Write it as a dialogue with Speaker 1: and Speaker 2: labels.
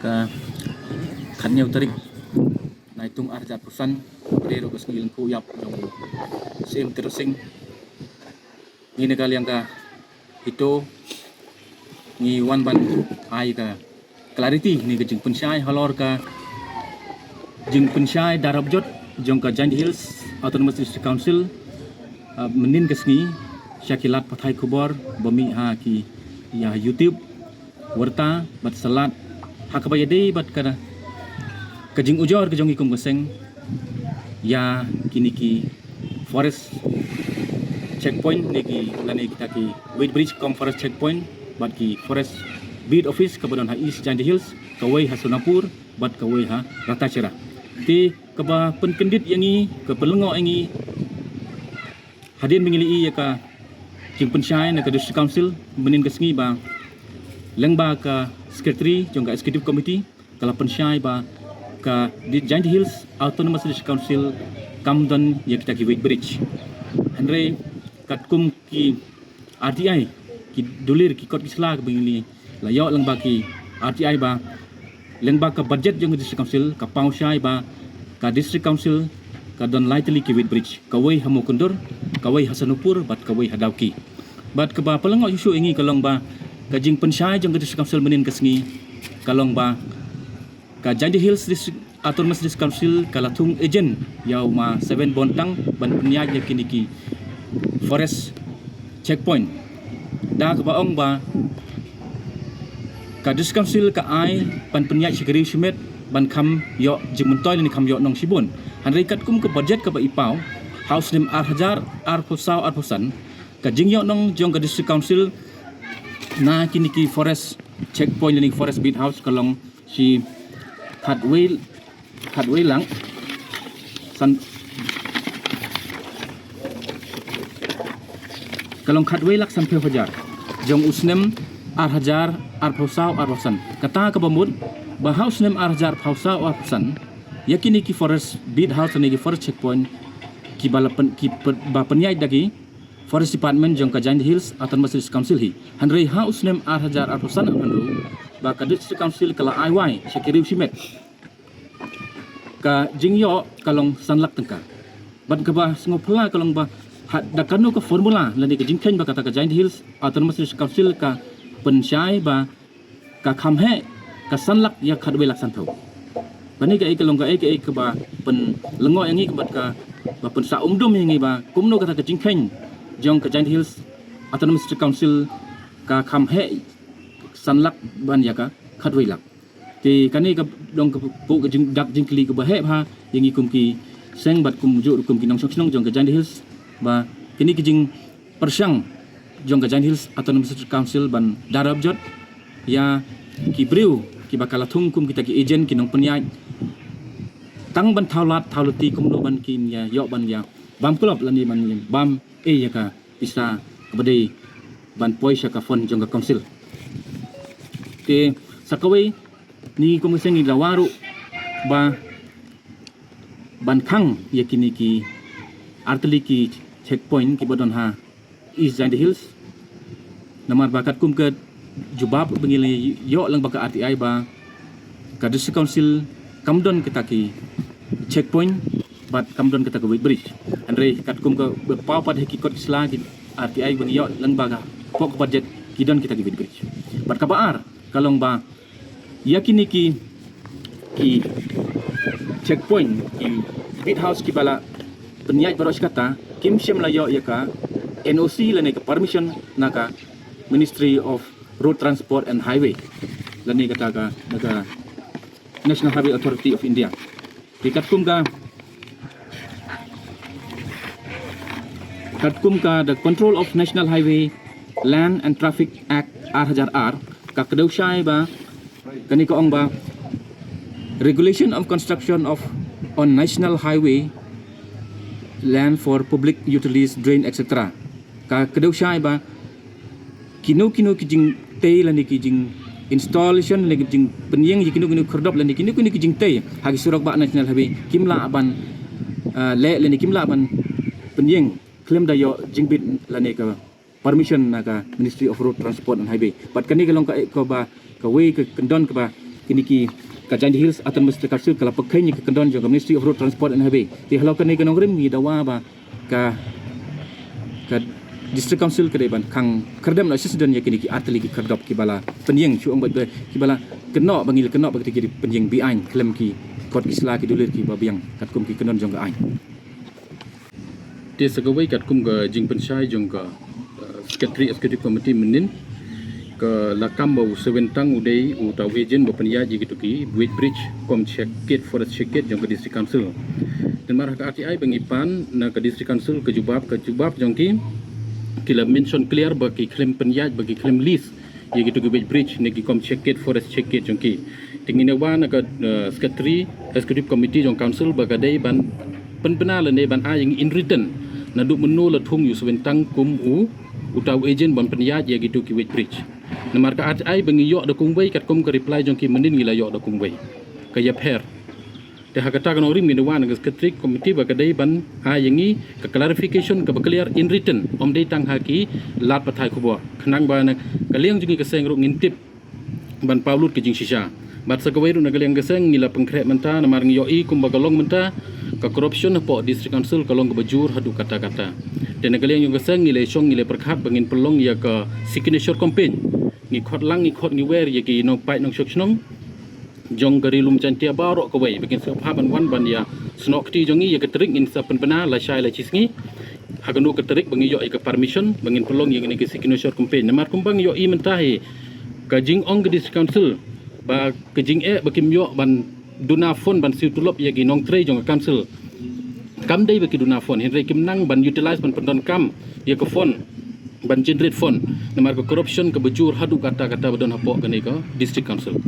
Speaker 1: ka kanya utarik na itong arjat perusan pero kas ngilang kuyap yung sim terusing ngini kali yang ka ito ngi wan ban ai ka clarity ni jing pensyai halor ka jing pensyai darab jot jong ka Giant Hills Autonomous District Council menin kesngi syakilat pathai kubor bami ha ki ya YouTube warta bat salat hakabayade bat kana kajing ujor kajong ikum geseng ya kini ki forest checkpoint niki lani kita ki Weight Bridge kom forest checkpoint bat ki forest beat office kabadon ha East Giant Hills kawai ha Sonapur bat kawai ha Ratachera ti kaba penkendit yangi ke pelengo yangi hadin mengili ya ka jing pensyai na ka district council menin kesngi ba lengba ka secretary jong ka executive committee kala pensyai ba ka di Giant Hills Autonomous District Council kamdan ya kita ki Weight Bridge andre katkum ki RTI ki dulir ki kot kisla bingli layo lengba ki RTI ba lengba ka budget jong district council ka pausyai ba ka district council ka don lightly ki Weight Bridge kawai hamu kundur kawai Hasanupur bat kawai hadauki bat ka ba palango isu ingi kalong ba ka jing pensyai jong district council menin kesngi kalong ba ka Giant Hills District Autonomous District Council kalatung agent yau ma 7 bontang ban penyaj yakini ki forest checkpoint da ka baong ba ka district council ka ai ban penyaj segeri simet ban kam yo jimuntoi ni kam yo nong sibun hanrei kat kum ke budget ka ba ipau house nim ar posau ar posan ka jing yo nong jong ka district council na kini ki forest checkpoint ni forest beat house kalong si Hadway lang san kalong Hadway lak sampai fajar jong usnem ar hajar ar pausau ar pasan kata ka bamud ba house nem ar hajar pausau ar pasan yakini ki forest beat house ni ki forest checkpoint ki balapan ki ba penyai dagi forest department jong ka Giant Hills Autonomous District Council hi hanrei house nem ar hajar ar pasan anru ba ka district council kala IY sekiriu simet ka jingyo kalong sanlak tengka bat ka ba ngopla kalong ba da kanu ka formula lani ka jingken ba kata ka Giant Hills Autonomous District Council ka pensyai ba ka khamhe ka sanlak ya khadwe lak santhau bani ka kalong ka ka ba pen lengo yangi ka bat ka ba pen sa umdum yangi ba kumno kata ka jingken jong ka Giant Hills Autonomous District Council ka khamhe sanlak ban ya ka khadwe lak ti kani ka dong ka pu ka jing dak jingkli ka bahe ha yangi kum ki seng bat kum ju kum ki nong song jong ka Giant Hills ba kini ki jing persyang jong ka Giant Hills Autonomous District Council ban darab jot ya ki briu ki bakal thung kum kita ki agent ki nong penyai tang ban thaulat kum no ban ki ya yo ban ya bam klop lani man bam ya ka bisa kabade ban poisa ka fon jong ka council ke sakawai ni kum sengi lawaru ba ban khang yakini ki artli ki checkpoint ki bodon ha East Giant Hills namar bakat kum ke jubab bengili yo lang baka RTI ba ka district council kamdon kita ki checkpoint bat kamdon kita ke Weight Bridge andre kat kum ke pau pad ki kot isla ki RTI beng yo lang baga pok budget kidon kita ki Weight Bridge bat kabar kalong ba yakini ki checkpoint ki beat house ki bala penyai baros kata kim syam layo ya ka NOC lani ka permission naka Ministry of Road Transport and Highway lani kata ka naga National Highway Authority of India katkum ka the Control of National Highway Land and Traffic Act R1000R ka kedausai ba kani ko ong ba regulation of construction of on national highway land for public utilities drain etc ka kedausai ba kino kijing te lani kijing installation lagi kijing penyeng kino kerdop lani kino kijing te hagi surak ba national highway kimla aban le lani kimla aban penyeng claim dayo jingbit lani ka permission na ka Ministry of Road Transport and Highway. But kani kalong ka ba ka way ka kendon ka ba kini ki Kajan Hills atau Mr. Council kalau pakainya ke kendon juga Ministry of Road Transport and Highway. Di halau kan ni rim ni dawa ba ka District Council ke depan kang kerdam nak sesudan ya kini ki atli ki kerdap ki bala penyeng cu ambat ki bala kena bangil kena bagi ki penyeng bi ain klem ki kot ki sela ki dulir ki babiang kat kum ki kendon jong ga ain. Dia segawai kat kum ga jing pensai jong ga Secretary Executive Committee menin ke lakam bau sewentang udai utau ejen berpenja gitu ki Weight Bridge kom checket forest checket jong ke District Council dan marah ke RTI bengipan na ke District Council ke jubab jong ki kila mention clear bagi klaim penjaj bagi klaim list ya gitu ke Weight Bridge negi kom checket forest checket jong ki tingin awan na ke Secretary Executive Committee jong Council bagadai ban penpenal ne ban a yang in written na duk menul thung yu sewentang kum utau ejen ban penjaj ya gitu ki Weight Bridge. Namar ka RTI bengi yok da kungwei kat kum ke reply jong ki menin ngila yok da kungwei ka yap her te hakata kan orim ngi wan ke Secretary Committee ba kadai ban ha yangi ka clarification ka clear in written om dei tang haki lat pathai khubo khnang ba na kaliang jungi ka seng ru ngintip ban paulut ke jing shisha bat sakawai ru na kaliang ka seng ngila pengkhrek menta namar ngi yoi kum ba kalong menta ka corruption po District Council kalong ka bajur hadu kata-kata dan kaliang yung ka seng ngile song ngile perkhat bangin pelong ya ka signature campaign ngi khot lang ngi khot ngi wer ye ki no pai nong shok snong jong gari lum chantia baro ko wei bikin sa ban wan ban ya snok ti jongi ye ketrik in sa penpena la shai la chisngi haganu ketrik bangi yo ka permission bangin pelong ye ngi ki signature campaign namar kumbang yo i mentahi ka jing ong ke District Council ba ke jing bakim yo ban duna phone ban siu tulop ye ki nong tre jong council kam dei baki duna phone henry kim nang ban utilize ban pendon kam ye ke phone ban generate phone namar ko corruption ke bejur hadu kata-kata badon hapok kene ko District Council.